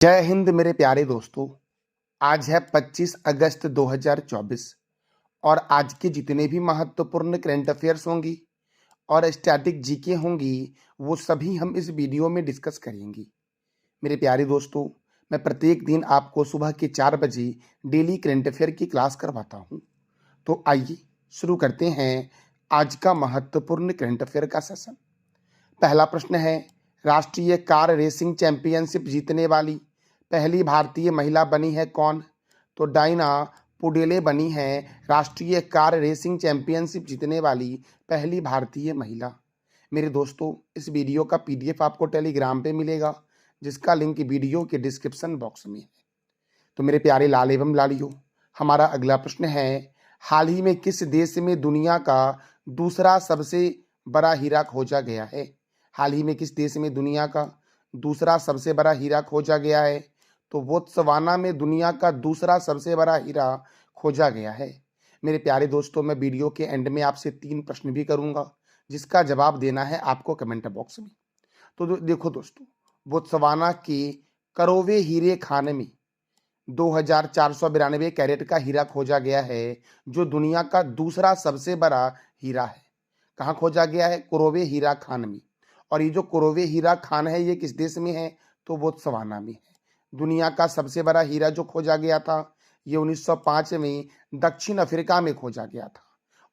जय हिंद मेरे प्यारे दोस्तों। आज है 25 अगस्त 2024 और आज के जितने भी महत्वपूर्ण करंट अफेयर्स होंगी और स्टैटिक जीके होंगी वो सभी हम इस वीडियो में डिस्कस करेंगे। मेरे प्यारे दोस्तों, मैं प्रत्येक दिन आपको सुबह के 4 बजे डेली करंट अफेयर की क्लास करवाता हूँ। तो आइए शुरू करते हैं आज का महत्वपूर्ण करंट अफेयर का सेशन। पहला प्रश्न है, राष्ट्रीय कार रेसिंग चैंपियनशिप जीतने वाली पहली भारतीय महिला बनी है कौन? तो डायना पुडेले बनी है राष्ट्रीय कार रेसिंग चैंपियनशिप जीतने वाली पहली भारतीय महिला। मेरे दोस्तों, इस वीडियो का पीडीएफ आपको टेलीग्राम पे मिलेगा, जिसका लिंक वीडियो के डिस्क्रिप्शन बॉक्स में है। तो मेरे प्यारे लाल एवं लालियों, हमारा अगला प्रश्न है, हाल ही में किस देश में दुनिया का दूसरा सबसे बड़ा हीरा खोजा गया है? हाल ही में किस देश में दुनिया का दूसरा सबसे बड़ा हीरा खोजा गया है? तो बोत्सवाना में दुनिया का दूसरा सबसे बड़ा हीरा खोजा गया है। मेरे प्यारे दोस्तों, मैं वीडियो के एंड में आपसे 3 प्रश्न भी करूंगा, जिसका जवाब देना है आपको कमेंट बॉक्स में। तो देखो दोस्तों, बोत्सवाना के करोवे हीरे खान में 2492 कैरेट का हीरा खोजा गया है, जो दुनिया का दूसरा सबसे बड़ा हीरा है। कहाँ खोजा गया है? कोरोवे हीरा खान में। और ये जो कोरोवे हीरा खान है, ये किस देश में है? तो बोत्सवाना में है। दुनिया का सबसे बड़ा हीरा जो खोजा गया था, ये 1905 में दक्षिण अफ्रीका में खोजा गया था।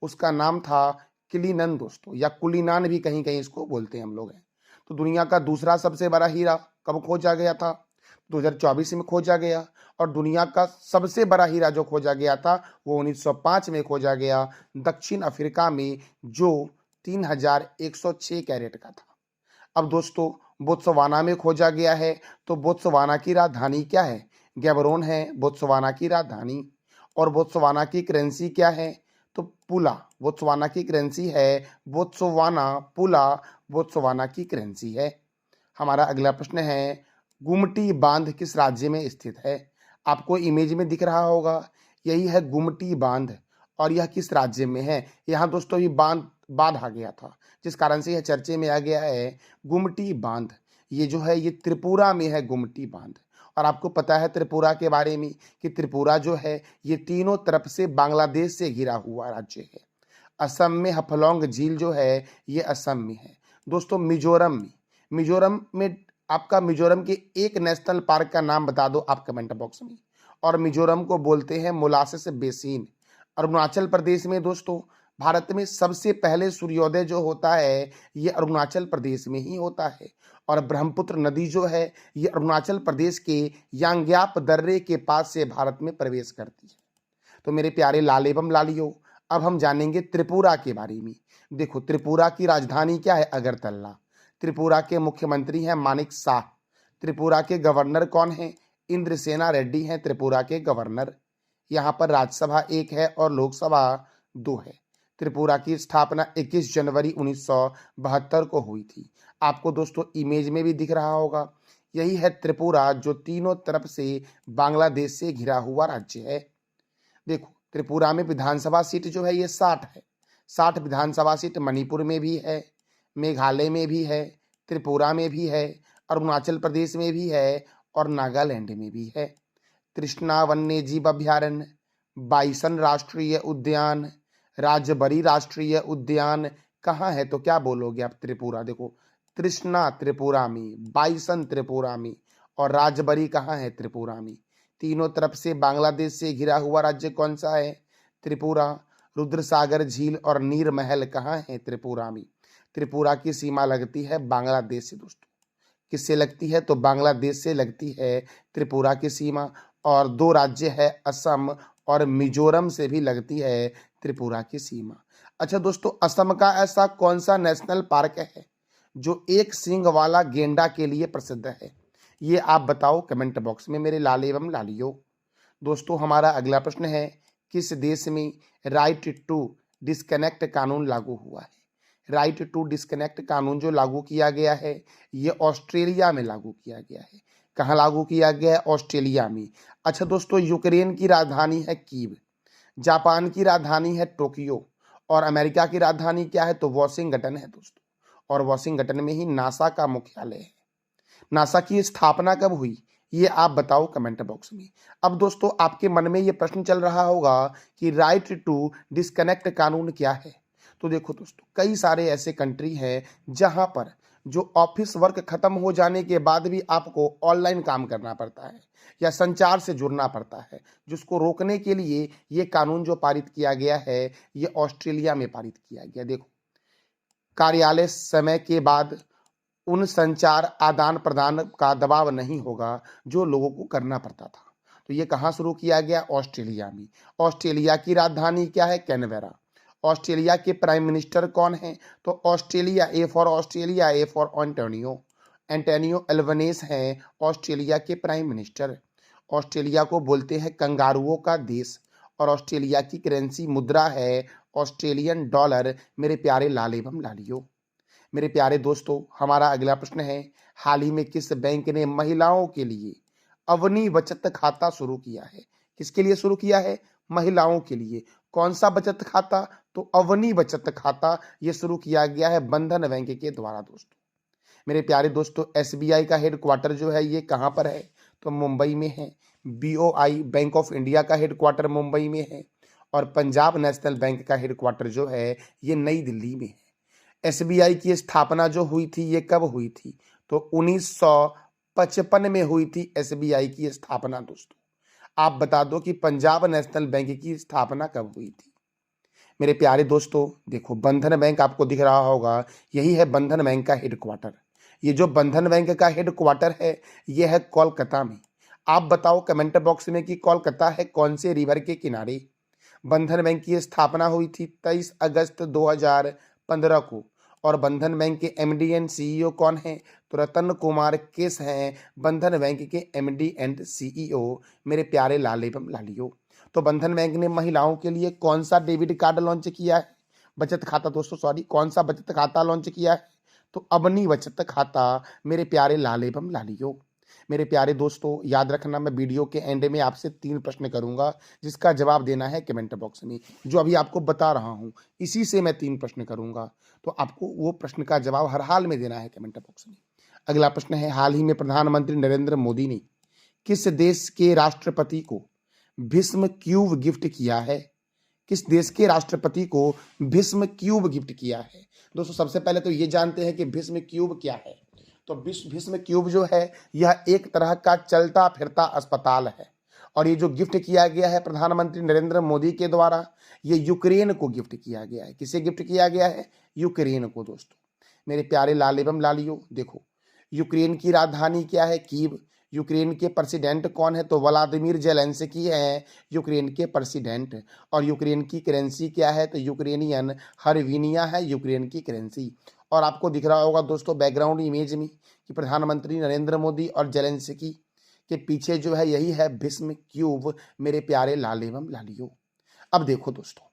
उसका नाम था किलिनन दोस्तों, या कुलिनान भी कहीं कहीं इसको बोलते हैं हम लोग हैं। तो दुनिया का दूसरा सबसे बड़ा हीरा कब खोजा गया था? 2024 में खोजा गया। और दुनिया का सबसे बड़ा हीरा जो खोजा गया था वो 1905 में खोजा गया, दक्षिण अफ्रीका में, जो 3106 कैरेट का था। अब दोस्तों, बोत्सवाना में खोजा गया है, तो बोत्सवाना की राजधानी क्या है? गैबरोन है बोत्सवाना की राजधानी। और बोत्सवाना की करेंसी क्या है? तो पुला। बोत्सवाना की करेंसी है बोत्सवाना पुला, बोत्सवाना की करेंसी है। हमारा अगला प्रश्न है, गुमटी बांध किस राज्य में स्थित है? आपको इमेज में दिख रहा होगा, यही है गुमटी बांध। और यह किस राज्य में है? यहाँ दोस्तों ये बांध आ गया था, जिस कारण से यह चर्चे में आ गया है गुमटी बांध। ये जो है ये त्रिपुरा में है गुमटी बांध। और आपको पता है त्रिपुरा के बारे में कि त्रिपुरा जो है ये तीनों तरफ से बांग्लादेश से घिरा हुआ राज्य है। असम में हफलौंग झील जो है ये असम में है। दोस्तों, मिजोरम में आपका मिजोरम के एक नेशनल पार्क का नाम बता दो आप कमेंट बॉक्स में। और मिजोरम को बोलते हैं मोलासिस बेसिन। अरुणाचल प्रदेश में दोस्तों, भारत में सबसे पहले सूर्योदय जो होता है ये अरुणाचल प्रदेश में ही होता है। और ब्रह्मपुत्र नदी जो है ये अरुणाचल प्रदेश के यांग्याप दर्रे के पास से भारत में प्रवेश करती है। तो मेरे प्यारे लाल एवं लालियों, अब हम जानेंगे त्रिपुरा के बारे में। देखो, त्रिपुरा की राजधानी क्या है? अगरतला। त्रिपुरा के मुख्यमंत्री हैं मानिक शाह। त्रिपुरा के गवर्नर कौन है? इंद्रसेना रेड्डी हैं त्रिपुरा के गवर्नर। यहाँ पर राज्यसभा 1 है और लोकसभा 2 है। त्रिपुरा की स्थापना 21 जनवरी 1972 को हुई थी। आपको दोस्तों इमेज में भी दिख रहा होगा, यही है त्रिपुरा, जो तीनों तरफ से बांग्लादेश से घिरा हुआ राज्य है। देखो, त्रिपुरा में विधानसभा सीट जो है ये 60 है। 60 विधानसभा सीट मणिपुर में भी है, मेघालय में भी है, त्रिपुरा में भी है, अरुणाचल प्रदेश में भी है और नागालैंड में भी है। तृष्णा वन्य जीव अभ्यारण्य, बाइसन राष्ट्रीय उद्यान, राजबरी राष्ट्रीय उद्यान कहाँ है? तो क्या बोलोगे आप? त्रिपुरा। देखो, तृष्णा त्रिपुरा में, बाइसन त्रिपुरा में और राजबरी कहाँ है? त्रिपुरा में। तीनों तरफ से बांग्लादेश से घिरा हुआ राज्य कौन सा है? त्रिपुरा। रुद्रसागर झील और नीर महल कहाँ है? त्रिपुरा में। त्रिपुरा की सीमा लगती है बांग्लादेश से दोस्तों। किससे लगती है? तो बांग्लादेश से लगती है त्रिपुरा की सीमा। और 2 राज्य है असम और मिजोरम से भी लगती है त्रिपुरा की सीमा। अच्छा दोस्तों, असम का ऐसा कौन सा नेशनल पार्क है जो एक सींग वाला गेंडा के लिए प्रसिद्ध है? ये आप बताओ कमेंट बॉक्स में मेरे लाल एवं लालियों। दोस्तों, हमारा अगला प्रश्न है, किस देश में राइट टू डिस्कनेक्ट कानून लागू हुआ है? राइट टू डिस्कनेक्ट कानून जो लागू किया गया है ये ऑस्ट्रेलिया में लागू किया गया है। कहाँ लागू किया गया है? ऑस्ट्रेलिया में। अच्छा दोस्तों, यूक्रेन की राजधानी है कीव, जापान की राजधानी है टोक्यो और अमेरिका की राजधानी क्या है? तो वॉशिंगटन है दोस्तों। और वॉशिंगटन में ही नासा का मुख्यालय है। नासा की स्थापना कब हुई? ये आप बताओ कमेंट बॉक्स में। अब दोस्तों आपके मन में ये प्रश्न चल रहा होगा कि राइट टू डिस्कनेक्ट कानून क्या है। तो देखो दोस्तों, कई सारे ऐसे कंट्री हैं जहां पर जो ऑफिस वर्क खत्म हो जाने के बाद भी आपको ऑनलाइन काम करना पड़ता है या संचार से जुड़ना पड़ता है, जिसको रोकने के लिए ये कानून जो पारित किया गया है, ये ऑस्ट्रेलिया में पारित किया गया। देखो, कार्यालय समय के बाद उन संचार आदान प्रदान का दबाव नहीं होगा जो लोगों को करना पड़ता था। तो ये कहाँ शुरू किया गया? ऑस्ट्रेलिया में। ऑस्ट्रेलिया की राजधानी क्या है? कैनबेरा। ऑस्ट्रेलिया के प्राइम मिनिस्टर कौन है? तो Australia, A for Australia, A for Antonio, Antonio Albanese हैं ऑस्ट्रेलिया के प्राइम मिनिस्टर। ऑस्ट्रेलिया को बोलते हैं कंगारुओं का देश और ऑस्ट्रेलिया की करेंसी मुद्रा है ऑस्ट्रेलियन डॉलर। मेरे प्यारे लाल एवं लालियों, मेरे प्यारे दोस्तों, हमारा अगला प्रश्न है, हाल ही में किस बैंक ने महिलाओं के लिए अवनी बचत खाता शुरू किया है? किसके लिए शुरू किया है? महिलाओं के लिए। कौन सा बचत खाता? तो अवनी बचत खाता ये शुरू किया गया है बंधन बैंक के द्वारा। दोस्तों, मेरे प्यारे दोस्तों, एसबीआई का हेडक्वार्टर जो है ये कहाँ पर है? तो मुंबई में है। बीओआई, बैंक ऑफ इंडिया का हेडक्वार्टर मुंबई में है और पंजाब नेशनल बैंक का हेडक्वार्टर जो है ये नई दिल्ली में है। एसबीआई की स्थापना जो हुई थी ये कब हुई थी? तो 1955 में हुई थी एसबीआई की स्थापना। दोस्तों, आप बता दो कि पंजाब नेशनल बैंक की स्थापना कब हुई थी? मेरे प्यारे दोस्तों, देखो, बंधन बैंक आपको दिख रहा होगा, यही है बंधन बैंक का हेडक्वार्टर। ये जो बंधन बैंक का हेडक्वार्टर है ये है कोलकाता में। आप बताओ कमेंट बॉक्स में कि कोलकाता है कौन से रिवर के किनारे? बंधन बैंक की स्थापना हुई थी 23 अगस्त 2015 को और बंधन बैंक के एमडी एंड सीईओ कौन है? तो रतन कुमार केस हैं बंधन बैंक के एमडी एंड सीईओ। मेरे प्यारे लाल एवं लालियों, तो बंधन बैंक ने महिलाओं के लिए कौन सा डेबिट कार्ड लॉन्च किया है? बचत खाता दोस्तों, सॉरी, कौन सा बचत खाता लॉन्च किया है? तो अबनी बचत खाता। मेरे प्यारे लाल एवं लालियों, मेरे प्यारे दोस्तों, याद रखना, मैं वीडियो के एंड में आपसे 3 प्रश्न करूंगा जिसका जवाब देना है कमेंट बॉक्स में। जो अभी आपको बता रहा हूं इसी से मैं 3 प्रश्न करूंगा, तो आपको वो प्रश्न का जवाब हर हाल में देना है कमेंट बॉक्स में। अगला प्रश्न है, हाल ही में प्रधानमंत्री नरेंद्र मोदी ने किस देश के राष्ट्रपति को भीष्म क्यूब गिफ्ट किया है? किस देश के राष्ट्रपति को भीष्म क्यूब गिफ्ट किया है? दोस्तों, सबसे पहले तो ये जानते हैं कि भीष्म क्यूब क्या है। तो भीष्म क्यूब जो है यह एक तरह का चलता फिरता अस्पताल है और ये जो गिफ्ट किया गया है प्रधानमंत्री नरेंद्र मोदी के द्वारा, ये यूक्रेन को गिफ्ट किया गया है। किसे गिफ्ट किया गया है? यूक्रेन को। दोस्तों, मेरे प्यारे लाल एवं लालियों, देखो, यूक्रेन की राजधानी क्या है? कीव। यूक्रेन के प्रेसिडेंट कौन है? तो व्लादिमीर जेलेंस्की है यूक्रेन के प्रेसिडेंट। और यूक्रेन की करेंसी क्या है? तो यूक्रेनियन हरविनिया है यूक्रेन की करेंसी। और आपको दिख रहा होगा दोस्तों बैकग्राउंड इमेज में कि प्रधानमंत्री नरेंद्र मोदी और जेलेंस्की के पीछे जो है यही है भीष्म क्यूब। मेरे प्यारे लाल एवं लालियों, अब देखो दोस्तों,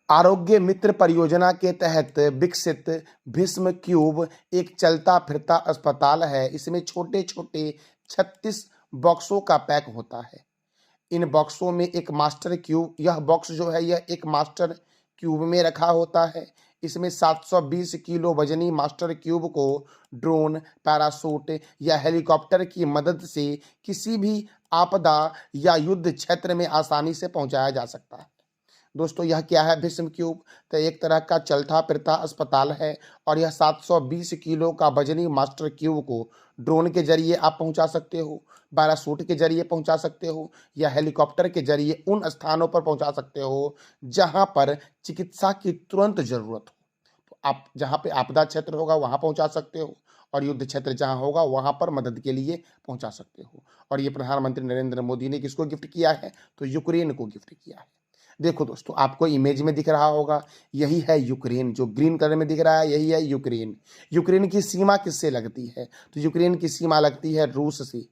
आरोग्य मित्र परियोजना के तहत विकसित भीष्म क्यूब एक चलता फिरता अस्पताल है। इसमें छोटे छोटे 36 बॉक्सों का पैक होता है। इन बॉक्सों में एक मास्टर क्यूब, यह बॉक्स जो है यह एक मास्टर क्यूब में रखा होता है। इसमें 720 किलो वजनी मास्टर क्यूब को ड्रोन, पैराशूट या हेलीकॉप्टर की मदद से किसी भी आपदा या युद्ध क्षेत्र में आसानी से पहुंचाया जा सकता है। दोस्तों, यह क्या है? भीष्म क्यूब तो एक तरह का चलता फिरता अस्पताल है और यह 720 किलो का वजनी मास्टर क्यूब को ड्रोन के जरिए आप पहुंचा सकते हो, पैराशूट के जरिए पहुंचा सकते हो या हेलीकॉप्टर के जरिए उन स्थानों पर पहुंचा सकते हो जहां पर चिकित्सा की तुरंत जरूरत हो। तो आप जहां पे आपदा क्षेत्र होगा वहां पहुंचा सकते हो और युद्ध क्षेत्र जहां होगा वहां पर मदद के लिए पहुंचा सकते हो। और ये प्रधानमंत्री नरेंद्र मोदी ने किसको गिफ्ट किया है? तो यूक्रेन को गिफ्ट किया है। देखो दोस्तों, आपको इमेज में दिख रहा होगा, यही है यूक्रेन, जो ग्रीन कलर में दिख रहा है यही है यूक्रेन। यूक्रेन की सीमा किससे लगती है? तो यूक्रेन की सीमा लगती है रूस से,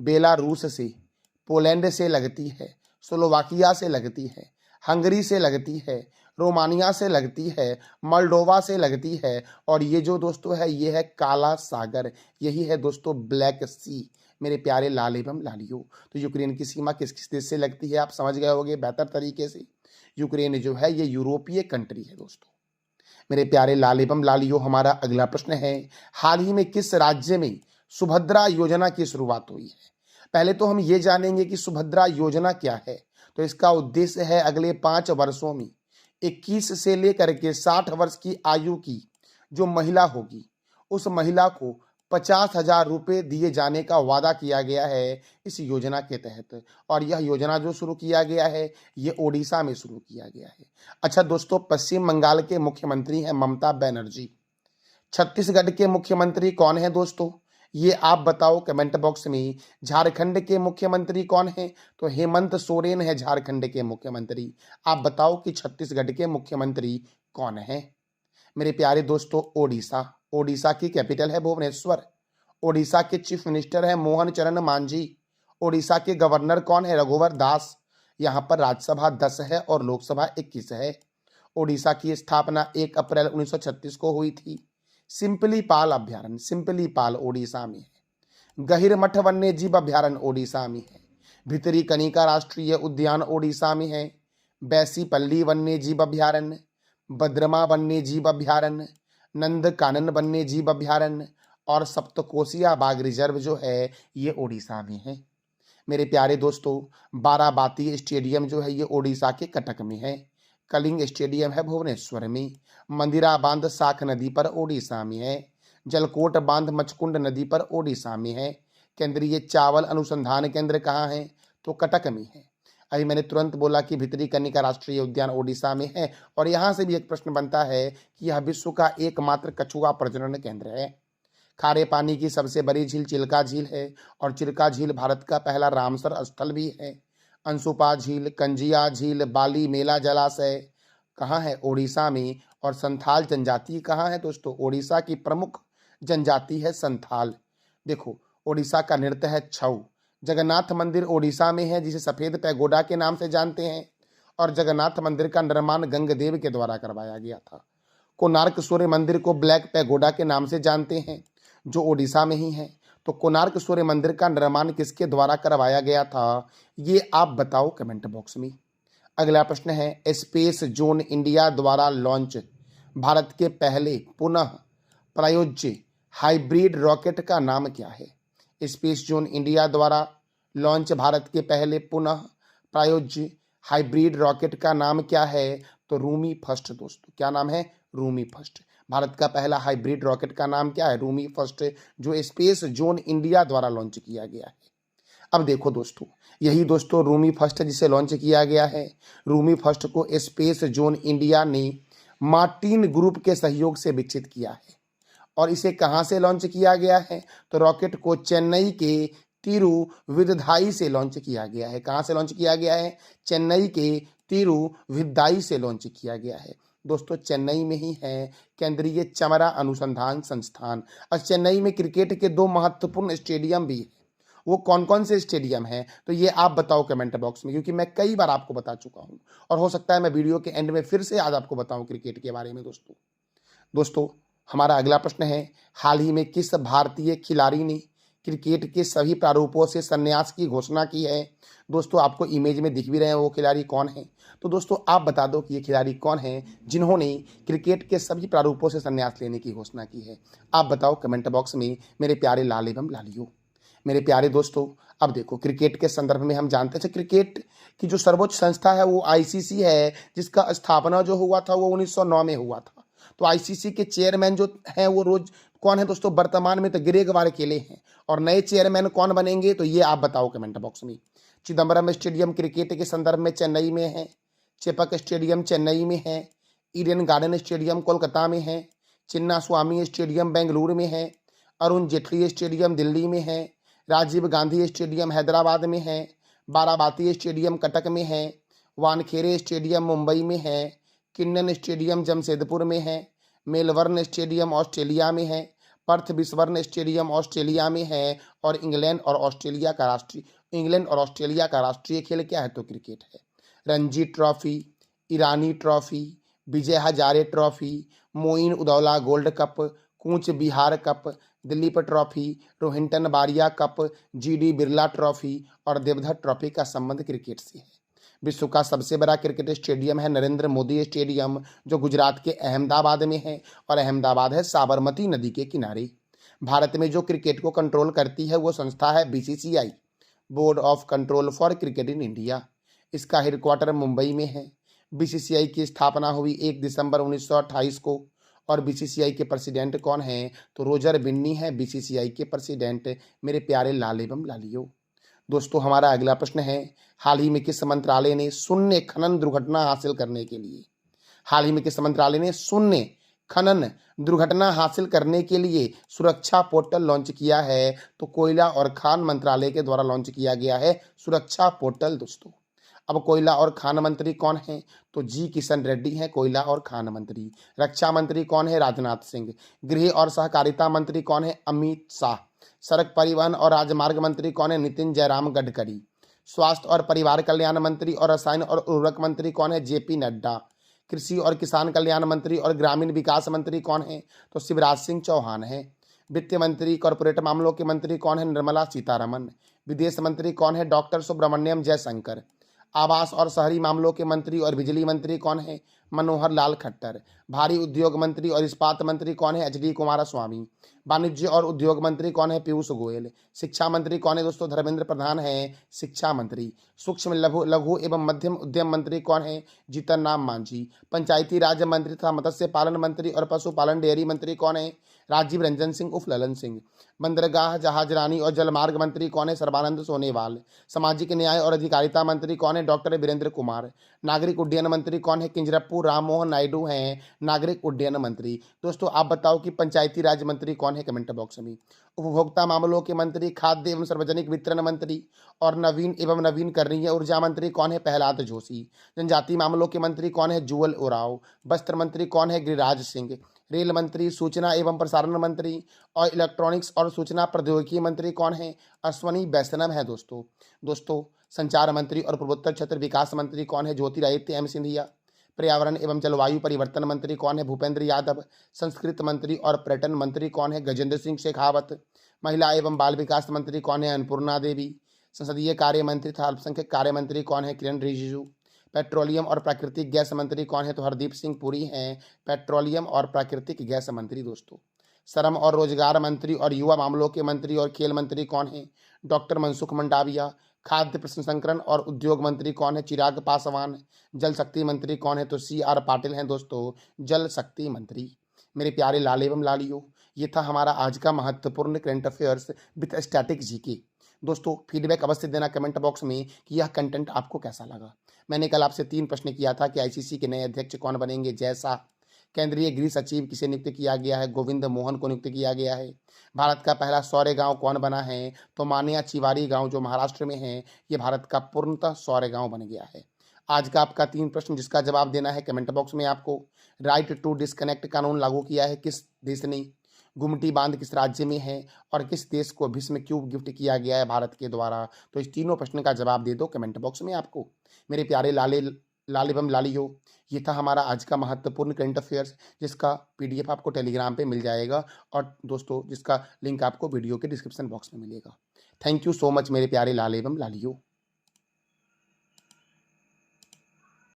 बेलारूस से, पोलैंड से लगती है, स्लोवाकिया से लगती है, हंगरी से लगती है, रोमानिया से लगती है, मोल्डोवा से लगती है और ये जो दोस्तों है ये है काला सागर, यही है दोस्तों ब्लैक सी। मेरे प्यारे लाल एवं लालियों, तो यूक्रेन की सीमा किस किस देश से लगती है आप समझ गए होंगे बेहतर तरीके से। यूक्रेन जो है ये यूरोपीय कंट्री है। दोस्तों, मेरे प्यारे लाल एवं लालियों, हमारा अगला प्रश्न है, हाल ही में किस राज्य में सुभद्रा योजना की शुरुआत हुई है। पहले तो हम ये जानेंगे कि सुभद्रा योजना क्या है। तो इसका उद्देश्य है अगले 5 वर्षों में 21 से लेकर के 60 वर्ष की आयु की जो महिला होगी, उस महिला को 50,000 रुपये दिए जाने का वादा किया गया है इस योजना के तहत। और यह योजना जो शुरू किया गया है ये ओडिशा में शुरू किया गया है। अच्छा दोस्तों, पश्चिम बंगाल के मुख्यमंत्री हैं ममता बनर्जी। छत्तीसगढ़ के मुख्यमंत्री कौन है दोस्तों, ये आप बताओ कमेंट बॉक्स में। झारखंड के मुख्यमंत्री कौन है, तो हेमंत सोरेन है झारखंड के मुख्यमंत्री। आप बताओ कि छत्तीसगढ़ के मुख्यमंत्री कौन है। मेरे प्यारे दोस्तों, ओडिशा की कैपिटल है भुवनेश्वर। ओडिशा के चीफ मिनिस्टर है मोहन चरण मांझी। ओडिशा के गवर्नर कौन है, रघुवर दास। यहाँ पर राज्यसभा 10 है और लोकसभा 21 है। ओडिशा की स्थापना 1 अप्रैल 1936 को हुई थी। सिंपलीपाल अभ्यारण्य, सिंपलीपाल ओडिशा में है। गहिरमठ वन्य जीव अभ्यारण्य ओडिशा में है। भितरी कनिका राष्ट्रीय उद्यान ओडिशा में है। बैसीपल्ली वन्य जीव अभ्यारण्य, बद्रमा वन्य जीव अभ्यारण्य, नंदकानन वन्य जीव अभ्यारण्य और सप्तकोशिया बाघ रिजर्व जो है ये ओडिशा में है। मेरे प्यारे दोस्तों, बाराबाती स्टेडियम जो है ये ओडिशा के कटक में है। कलिंग स्टेडियम है भुवनेश्वर में। मंदिरा बांध साख नदी पर ओडिशा में है। जलकोट बांध मचकुंड नदी पर ओडिशा में है। केंद्रीय चावल अनुसंधान केंद्र कहाँ है, तो कटक में है। अभी मैंने तुरंत बोला कि भितरी कनिका राष्ट्रीय उद्यान ओडिशा में है। और यहाँ से भी एक प्रश्न बनता है कि यह विश्व का एकमात्र कछुआ प्रजनन केंद्र है। खारे पानी की सबसे बड़ी झील चिल्का झील है और चिल्का झील भारत का पहला रामसर स्थल भी है। अंशुपा झील, कंजिया झील, बाली मेला जलाशय कहाँ है, ओडिशा में। और संथाल जनजाति कहाँ है दोस्तों, ओडिशा की प्रमुख जनजाति है संथाल। देखो, ओडिशा का नृत्य है छऊ। जगन्नाथ मंदिर ओडिशा में है जिसे सफेद पैगोडा के नाम से जानते हैं। और जगन्नाथ मंदिर का निर्माण गंगदेव के द्वारा करवाया गया था। कोणार्क सूर्य मंदिर को ब्लैक पैगोडा के नाम से जानते हैं जो ओडिशा में ही है। तो कोणार्क सूर्य मंदिर का निर्माण किसके द्वारा करवाया गया था, ये आप बताओ कमेंट बॉक्स में। अगला प्रश्न है, स्पेस जोन इंडिया द्वारा लॉन्च भारत के पहले पुनः प्रायोज्य हाइब्रिड रॉकेट का नाम क्या है। स्पेस जोन इंडिया द्वारा लॉन्च भारत के पहले पुनः प्रायोज्य हाइब्रिड रॉकेट का नाम क्या है, तो रूमी फर्स्ट दोस्तों। क्या नाम है, रूमी फर्स्ट। भारत का पहला हाइब्रिड रॉकेट का नाम क्या है, रूमी फर्स्ट, जो स्पेस जोन इंडिया द्वारा लॉन्च किया गया है। अब देखो दोस्तों, यही दोस्तों रूमी फर्स्ट जिसे लॉन्च किया गया है। रूमी फर्स्ट को स्पेस जोन इंडिया ने मार्टिन ग्रुप के सहयोग से विकसित किया है। और इसे कहां से लॉन्च किया गया है, तो रॉकेट को चेन्नई के तिरुविदाई से लॉन्च किया गया है। कहां से लॉन्च किया गया है, चेन्नई के तिरुविदाई से लॉन्च किया गया है। दोस्तों, चेन्नई में ही है केंद्रीय चमड़ा अनुसंधान संस्थान। और चेन्नई में क्रिकेट के 2 महत्वपूर्ण स्टेडियम भी है। वो कौन कौन से स्टेडियम हैं, तो ये आप बताओ कमेंट बॉक्स में, क्योंकि मैं कई बार आपको बता चुका हूं और हो सकता है मैं वीडियो के एंड में फिर से आज आपको बताऊं क्रिकेट के बारे में। दोस्तों, हमारा अगला प्रश्न है, हाल ही में किस भारतीय खिलाड़ी ने क्रिकेट के सभी प्रारूपों से संन्यास की घोषणा की है। दोस्तों, आपको इमेज में दिख भी रहे हैं वो खिलाड़ी कौन है। तो दोस्तों, आप बता दो कि ये खिलाड़ी कौन है जिन्होंने क्रिकेट के सभी प्रारूपों से संन्यास लेने की घोषणा की है। आप बताओ कमेंट बॉक्स में मेरे प्यारे लाल एवं लालियों। मेरे प्यारे दोस्तों, अब देखो, क्रिकेट के संदर्भ में हम जानते हैं क्रिकेट की जो सर्वोच्च संस्था है वो आईसीसी है, जिसका स्थापना जो हुआ था वो 1909 में हुआ था। तो आईसीसी के चेयरमैन जो हैं वो रोज कौन है दोस्तों, वर्तमान में तो ग्रेग वारकेले हैं। और नए चेयरमैन कौन बनेंगे, तो ये आप बताओ कमेंट बॉक्स में। चिदम्बरम स्टेडियम क्रिकेट के संदर्भ में चेन्नई में है। चेपक स्टेडियम चेन्नई में है। ईडन गार्डन स्टेडियम कोलकाता में है। चिन्ना स्वामी स्टेडियम बेंगलुरु में है। अरुण जेटली स्टेडियम दिल्ली में है। राजीव गांधी स्टेडियम हैदराबाद में है। बाराबाती स्टेडियम कटक में है। वानखेड़े स्टेडियम मुंबई में है। किन्नन स्टेडियम जमशेदपुर में है। मेलबर्न स्टेडियम ऑस्ट्रेलिया में है। पर्थ बिस्बर्न स्टेडियम ऑस्ट्रेलिया में है। और इंग्लैंड और ऑस्ट्रेलिया का राष्ट्रीय खेल क्या है, तो क्रिकेट है। Ranji trophy, Irani trophy, Vijay Hazare trophy, Moin ud Dowla gold cup, Cooch Behar cup, Duleep trophy, Rohinton Baria cup, GD Birla trophy और देवधर ट्रॉफी का संबंध क्रिकेट से है। विश्व का सबसे बड़ा क्रिकेट स्टेडियम है नरेंद्र मोदी स्टेडियम, जो गुजरात के अहमदाबाद में है। और अहमदाबाद है साबरमती नदी के किनारे। भारत में जो क्रिकेट को कंट्रोल करती है वो संस्था है BCCI, board of control for cricket in India. इसका हेडक्वार्टर मुंबई में है। बीसीसीआई की स्थापना हुई 1 दिसंबर 1928 को। और बीसीसीआई के प्रेसिडेंट कौन हैं? तो रोजर बिन्नी है बीसीसीआई के प्रेसिडेंट, मेरे प्यारे लाल एवं लालियो। दोस्तों हमारा अगला प्रश्न है, हाल ही में किस मंत्रालय ने शून्य खनन दुर्घटना हासिल करने के लिए हाल ही में किस मंत्रालय ने शून्य खनन दुर्घटना हासिल करने के लिए सुरक्षा पोर्टल लॉन्च किया है? तो कोयला और खान मंत्रालय के द्वारा लॉन्च किया गया है सुरक्षा पोर्टल दोस्तों। अब कोयला और खान मंत्री कौन है? तो जी किशन रेड्डी हैं कोयला और खान मंत्री। रक्षा मंत्री कौन है? राजनाथ सिंह। गृह और सहकारिता मंत्री कौन है? अमित शाह। सड़क परिवहन और राजमार्ग मंत्री कौन है? नितिन जयराम गडकरी। स्वास्थ्य और परिवार कल्याण मंत्री और रसायन और उर्वरक मंत्री कौन है? जेपी नड्डा। कृषि और किसान कल्याण मंत्री और ग्रामीण विकास मंत्री कौन है? तो शिवराज सिंह चौहान है। वित्त मंत्री कॉरपोरेट मामलों के मंत्री कौन है? निर्मला सीतारमन। विदेश मंत्री कौन है? डॉक्टर सुब्रमण्यम जयशंकर। आवास और शहरी मामलों के मंत्री और बिजली मंत्री कौन है? मनोहर लाल खट्टर। भारी उद्योग मंत्री और इस्पात मंत्री कौन है? एचडी कुमारस्वामी। वाणिज्य और उद्योग मंत्री कौन है? पीयूष गोयल। शिक्षा मंत्री कौन है दोस्तों? धर्मेंद्र प्रधान है शिक्षा मंत्री। सूक्ष्म लघु लघु एवं मध्यम उद्यम मंत्री कौन है? जीतन राम मांझी। पंचायती राज मंत्री तथा मत्स्य पालन मंत्री और पशुपालन डेयरी मंत्री कौन है? राजीव रंजन सिंह उर्फ ललन सिंह। बंदरगाह जहाजरानी और जलमार्ग मंत्री कौन है? सर्बानंद सोनेवाल। सामाजिक न्याय और अधिकारिता मंत्री कौन है? डॉक्टर वीरेंद्र कुमार। नागरिक उड्डयन मंत्री कौन है? किंजरप्पू राममोहन नायडू हैं नागरिक उड्डयन मंत्री। दोस्तों आप बताओ कि पंचायती राज मंत्री कौन है? कमेंट बॉक्स में। उपभोक्ता मामलों के मंत्री, खाद्य एवं सार्वजनिक वितरण मंत्री और नवीन एवं नवीनकरणीय ऊर्जा मंत्री कौन है? प्रहलाद जोशी। जनजातीय मामलों के मंत्री कौन है? जुअल ओराव। वस्त्र मंत्री कौन है? गिरिराज सिंह। रेल मंत्री, सूचना एवं प्रसारण मंत्री और इलेक्ट्रॉनिक्स और सूचना प्रौद्योगिकी मंत्री कौन है? अश्वनी वैष्णव है दोस्तों संचार मंत्री और पूर्वोत्तर क्षेत्र विकास मंत्री कौन है? ज्योतिरादित्य एम सिंधिया। पर्यावरण एवं जलवायु परिवर्तन मंत्री कौन है? भूपेंद्र यादव। संस्कृत मंत्री और पर्यटन मंत्री कौन है? गजेंद्र सिंह शेखावत। महिला एवं बाल विकास मंत्री कौन है? अन्नपूर्णा देवी। संसदीय कार्य मंत्री तथा अल्पसंख्यक कार्य मंत्री कौन है? किरण रिजिजू। पेट्रोलियम और प्राकृतिक गैस मंत्री कौन है? तो हरदीप सिंह पुरी हैं पेट्रोलियम और प्राकृतिक गैस मंत्री दोस्तों। श्रम और रोजगार मंत्री और युवा मामलों के मंत्री और खेल मंत्री कौन है? डॉक्टर मनसुख मंडाविया। खाद्य प्रसंस्करण और उद्योग मंत्री कौन है? चिराग पासवान। जल शक्ति मंत्री कौन है? तो CR पाटिल हैं दोस्तों जल शक्ति मंत्री। मेरे प्यारे लाल एवं लालियों, ये था हमारा आज का महत्वपूर्ण current affairs with static GK. दोस्तों फीडबैक अवश्य देना कमेंट बॉक्स में कि यह कंटेंट आपको कैसा लगा। मैंने कल आपसे 3 प्रश्न किया था कि ICC के नए अध्यक्ष कौन बनेंगे? जैसा। केंद्रीय गृह सचिव किसे नियुक्त किया गया है? गोविंद मोहन को नियुक्त किया गया है। भारत का पहला सौर्य गांव कौन बना है? तो मानिया चिवारी गांव जो महाराष्ट्र में है, ये भारत का पूर्णतः सौर्य गांव बन गया है। आज का आपका 3 प्रश्न जिसका जवाब देना है कमेंट बॉक्स में आपको। राइट टू डिस्कनेक्ट कानून लागू किया है किस देश ने? गुमटी बांध किस राज्य में है? और किस देश को भीष्म क्यूब गिफ्ट किया गया है भारत के द्वारा? तो इस तीनों प्रश्न का जवाब दे दो कमेंट बॉक्स में आपको। मेरे प्यारे लाल एवं लालियो, ये था हमारा आज का महत्वपूर्ण करंट अफेयर्स जिसका PDF आपको टेलीग्राम पे मिल जाएगा और दोस्तों जिसका लिंक आपको वीडियो के डिस्क्रिप्शन बॉक्स में मिलेगा। थैंक यू सो मच मेरे प्यारे लाल एवं लालियो।